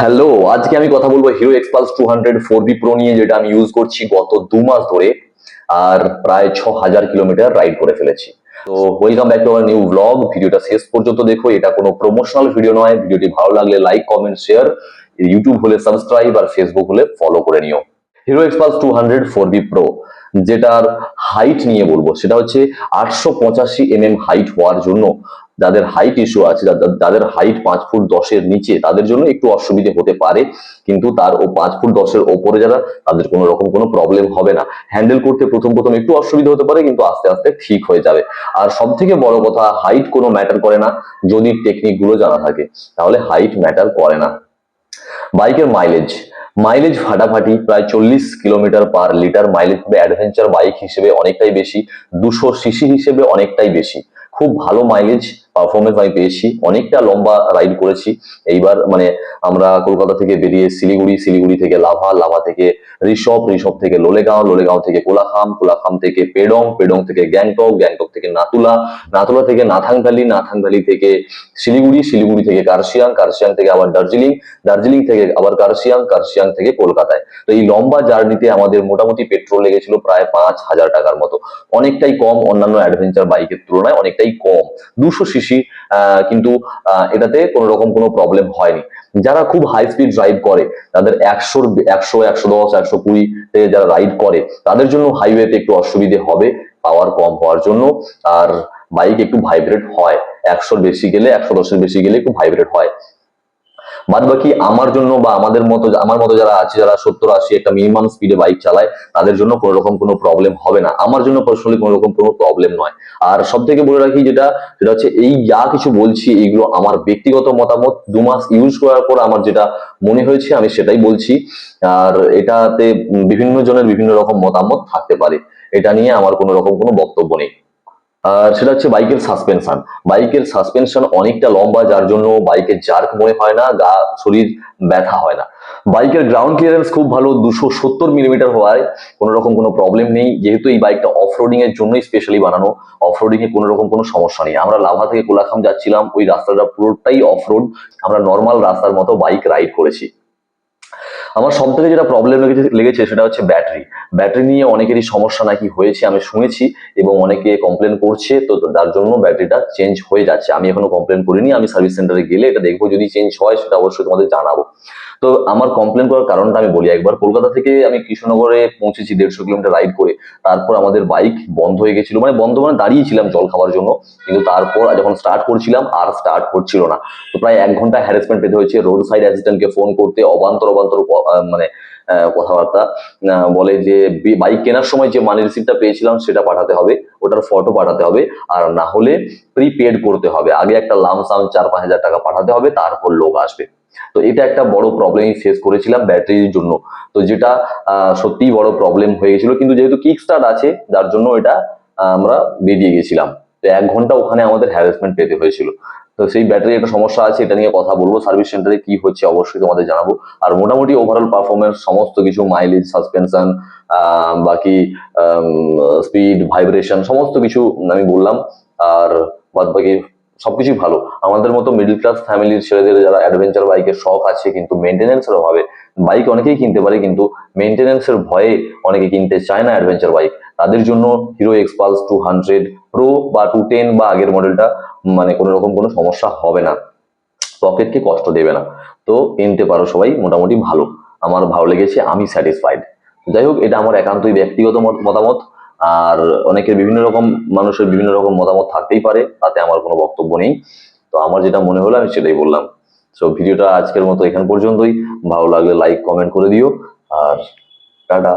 Hello, আজকে আমি কথা বলবো হিরো এক্সপালস 200 4B প্রো নিয়ে, যেটা আমি ইউজ করছি গত 2 মাস ধরে। আর প্রায় 6000 কিলোমিটার রাইড করে ফেলেছি। তো welcome back to our new blog. ভিডিওটা শেষ পর্যন্ত দেখো, এটা কোনো প্রমোশনাল ভিডিও নয়। ভিডিওটি ভালো লাগলে লাইক, কমেন্ট, শেয়ার। ইউটিউব হলে সাবস্ক্রাইব আর ফেসবুক হলে ফলো করে নিও। হিরো এক্সপালস 200 4B প্রো, যেটার হাইট নিয়ে বলবো, সেটা হচ্ছে 885 mm হাইট হওয়ার জন্য যাদের হাইট ইস্যু আছে, যাদের হাইট 5 ফুট 10-এর নিচে, তাদের জন্য একটু অসুবিধে হতে পারে। কিন্তু তার ও 5 ফুট 10-এর ওপরে যারা, তাদের কোনো রকম কোনো প্রবলেম হবে না। হ্যান্ডেল করতে প্রথম প্রথম একটু অসুবিধা হতে পারে, কিন্তু আস্তে আস্তে ঠিক হয়ে যাবে। আর সব থেকে বড় কথা, হাইট কোনো ম্যাটার করে না যদি টেকনিক গুলো জানা থাকে, তাহলে হাইট ম্যাটার করে না। বাইকের মাইলেজ মাইলেজ ফাটাফাটি, প্রায় 40 কিলোমিটার/লিটার মাইলেজ হবে। অ্যাডভেঞ্চার বাইক হিসেবে অনেকটাই বেশি, 200 সিসি হিসেবে অনেকটাই বেশি। খুব ভালো মাইলেজ পারফরমেন্স আমি পেয়েছি। অনেকটা লম্বা রাইড করেছি এইবার। মানে আমরা কলকাতা থেকে বেরিয়ে শিলিগুড়ি, শিলিগুড়ি থেকে লাভা, লাভা থেকে ঋষভ, ঋষভ থেকে লোলেগাঁও, লোলেগাঁও থেকে কোলাখাম, কোলাখাম থেকে পেডং, পেডং থেকে গ্যাংটক, গ্যাংটক থেকে নাতুলা, নাতুলা থেকে নাথাংভ্যালি, নাথাংভ্যালি থেকে শিলিগুড়ি, শিলিগুড়ি থেকে কার্শিয়াং, কার্শিয়াং থেকে আবার দার্জিলিং, দার্জিলিং থেকে আবার কার্শিয়াং, কার্শিয়াং থেকে কলকাতায়। তো এই লম্বা জার্নিতে আমাদের মোটামুটি পেট্রোল লেগেছিল প্রায় 5000 টাকার মতো। অনেকটাই কম, অন্যান্য অ্যাডভেঞ্চার বাইকের তুলনায় অনেকটাই কম। 200 সিসি, কিন্তু এটাতে কোনো রকম কোনো প্রবলেম হয়নি। যারা খুব হাই স্পিড ড্রাইভ করে, তাদের 100, 110, 120-তে যারা রাইড করে, তাদের জন্য হাইওয়েতে একটু অসুবিধে হবে পাওয়ার কম হওয়ার জন্য। আর বাইক একটু ভাইব্রেট হয়, 100-র বেশি গেলে, 110-এর বেশি গেলে একটু ভাইব্রেট হয়। বাদ বাকি আমার জন্য বা আমাদের মতো, আমার মতো যারা আছে, যারা 70-80 একটা মিনিমাম স্পিডে বাইক চালায়, তাদের জন্য কোনো রকম কোনো প্রবলেম হবে না। আমার জন্য পার্সোনালি কোনো রকম কোনো প্রবলেম নয়। আর সব থেকে বলে রাখি, যেটা হচ্ছে, এই যা কিছু বলছি এইগুলো আমার ব্যক্তিগত মতামত। 2 মাস ইউজ করার পর আমার যেটা মনে হয়েছে আমি সেটাই বলছি। আর এটাতে বিভিন্ন জনের বিভিন্ন রকম মতামত থাকতে পারে, এটা নিয়ে আমার কোনো রকম কোনো বক্তব্য নেই। আর সেটা হচ্ছে বাইকের সাসপেনশন। বাইকের সাসপেনশন অনেকটা লম্বা, যার জন্য বাইকের জার্ক মনে হয় না, শরীর ব্যথা হয় না। বাইকের গ্রাউন্ড ক্লিয়ারেন্স খুব ভালো, 270 মিলিমিটার হওয়ায় কোনো রকম কোনো প্রবলেম নেই। যেহেতু এই বাইকটা অফরোডিং এর জন্যই স্পেশালি বানানো, অফরোডিং এ কোনো রকম কোনো সমস্যা নেই। আমরা লাভা থেকে কোলাখাম যাচ্ছিলাম, ওই রাস্তাটা পুরোটাই অফরোড। আমরা নর্মাল রাস্তার মতো বাইক রাইড করেছি। আমার সব থেকে যেটা প্রবলেম লেগেছে সেটা হচ্ছে ব্যাটারি। ব্যাটারি নিয়ে অনেকেরই সমস্যা নাকি হয়েছে আমি শুনেছি, এবং অনেকে কমপ্লেন করছে। তো তার জন্য ব্যাটারিটা চেঞ্জ হয়ে যাচ্ছে। আমি এখনো কমপ্লেন করিনি, আমি সার্ভিস সেন্টারে গেলে এটা দেখবো। যদি চেঞ্জ হয় সেটা অবশ্যই তোমাদের জানাবো। তো আমার কমপ্লেন করার কারণটা আমি বলি একবার। কলকাতা থেকে আমি কৃষ্ণনগরে পৌঁছেছি 150 কিলোমিটার রাইড করে। তারপর আমাদের বাইক বন্ধ হয়ে গেছিল, মানে বন্ধ মানে দাঁড়িয়েছিলাম জল খাওয়ার জন্য। কিন্তু তারপর যখন স্টার্ট করছিলাম, আর স্টার্ট হচ্ছিল না। তো প্রায় 1 ঘন্টা হ্যারাসমেন্ট পেতে হয়েছে। রোড সাইড অ্যাসিস্ট্যান্টকে ফোন করতে অবান্তর অবান্তর মানে কথাবার্তা। বলে যে বাইক কেনার সময় যে মানি রিসিপ্টটা পেয়েছিলাম সেটা পাঠাতে হবে, ওটার ফটো পাঠাতে হবে, আর না হলে প্রিপেড করতে হবে। আগে একটা লামসাম 4-5 হাজার টাকা পাঠাতে হবে, তারপর লোক আসবে। তো এটা একটা বড় প্রবলেম ফেস করেছিলাম ব্যাটারির জন্য। তো যেটা সত্যিই বড় প্রবলেম হয়ে গেছিল, কিন্তু যেহেতু কিক স্টার্ট আছে, যার জন্য এটা আমরা বেরিয়ে গেছিলাম। তো 1 ঘন্টা ওখানে আমাদের হ্যারাসমেন্ট পেতে হয়েছিল। তো সেই ব্যাটারি একটা সমস্যা আছে, এটা নিয়ে কথা বলবো। সার্ভিস সেন্টারে কি হচ্ছে অবশ্যই তোমাদের জানাবো। আর মোটামুটি ওভারঅল পারফরমেন্স সমস্ত কিছু, মাইলেজ, সাসপেনশন, বাকি স্পিড, ভাইব্রেশন, সমস্ত কিছু আমি বললাম। আর বাদ বাকি সবকিছুই ভালো। আমাদের মতো মিডল ক্লাস ফ্যামিলির ছেলেদের, যারা অ্যাডভেঞ্চার বাইকের শখ আছে কিন্তু মেনটেনেন্সের অভাবে, বাইক অনেকেই কিনতে পারে কিন্তু মেনটেনেন্সের ভয়ে অনেকে কিনতে চায় না অ্যাডভেঞ্চার বাইক, তাদের জন্য হিরো এক্সপালস 200 প্রো বা 210 বা আগের মডেলটা মানে কোনো রকম কোনো সমস্যা হবে না, পকেটকে কষ্ট দেবে না। তো কিনতে পারো সবাই, মোটামুটি ভালো। আমার ভালো লেগেছে, আমি স্যাটিসফাইড। যাই হোক, এটা আমার একান্তই ব্যক্তিগত মতামত। আর অনেকের বিভিন্ন রকম, মানুষের বিভিন্ন রকম মতামত থাকতেই পারে, তাতে আমার কোনো বক্তব্য নেই। তো আমার যেটা মনে হলো আমি সেটাই বললাম। সো ভিডিওটা আজকের মতো এখান পর্যন্তই। ভালো লাগলে লাইক, কমেন্ট করে দিও। আর টাটা।